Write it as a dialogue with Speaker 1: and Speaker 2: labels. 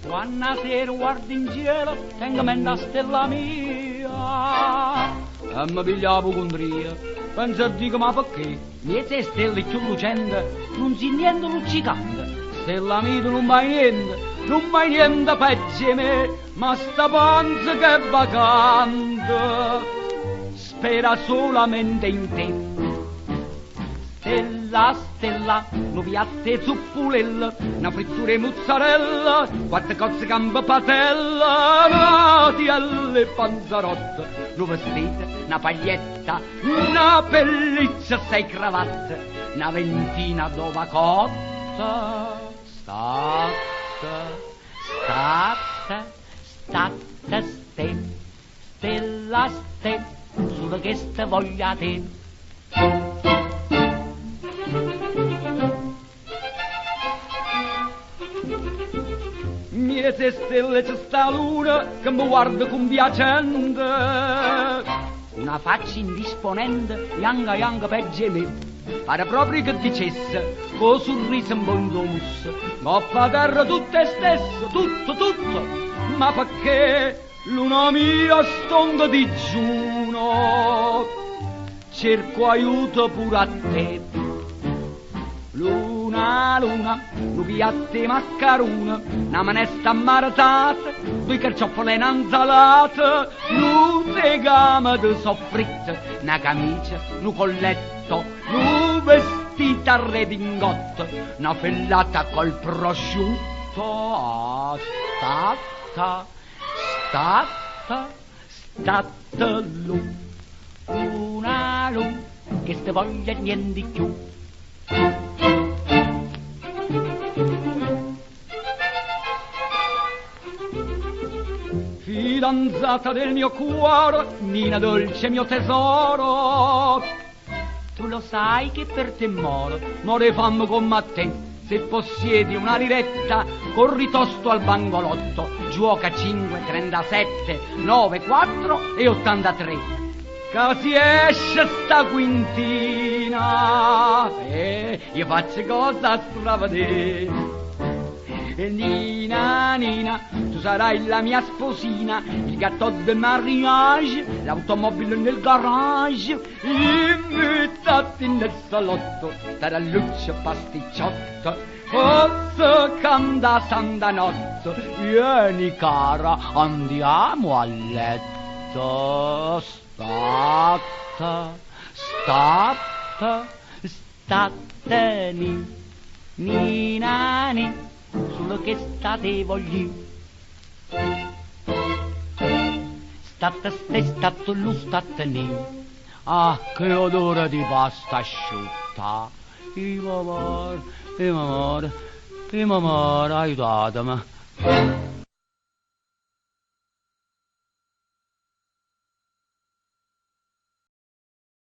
Speaker 1: Buonasera, guarda in cielo, tengo mente a stella mia. E mi piglia l'apocondria, penso e dico ma perché? Niente stelle più lucente, non si niente luccicante. Stella mia tu non mai niente peggio di me, ma sta panza che è vacante, spera solamente in te. Stella, un piatto di zuppulella, una frittura di mozzarella, quattro cozze gambe patella, nati alle panzarotte, un vestito, una paglietta, una pelliccia, 6 cravatte, una ventina d'ova cotta. State, stella, solo che ste voglia te. Miete stelle c'è sta luna che mi guarda con piacente, una faccia indisponente, yanga peggio di me. Pare proprio che dicesse, con sorriso un buon domus, coppa a terra tutto è stesso, tutto, ma perché luna mia stonda digiuno, cerco aiuto pure a te. Luna, un piatto di maccarone, una manesta ammaratata, 2 carciofole in insalata, un tegame di soffritto, una camicia, un colletto, un vestito a redingotto, una fellata col prosciutto. State luna, che ste voglia niente di più. Fidanzata del mio cuore, Nina dolce mio tesoro, tu lo sai che per te more fammi con te. Se possiedi una liretta, corri tosto al bangolotto, gioca 5, 37, 9, 4 e 83. Che si esce sta quintina, io faccio cosa stravedere. Nina, tu sarai la mia sposina, il gatto del mariage, l'automobile nel garage, invitati nel salotto, taralluccio pasticciotto, forse canta sandanotto, vieni cara, andiamo a letto. Stateni, Nina, solo che state voglio. Stateni. Ah, che odore di pasta asciutta. Il amore, aiutatemi.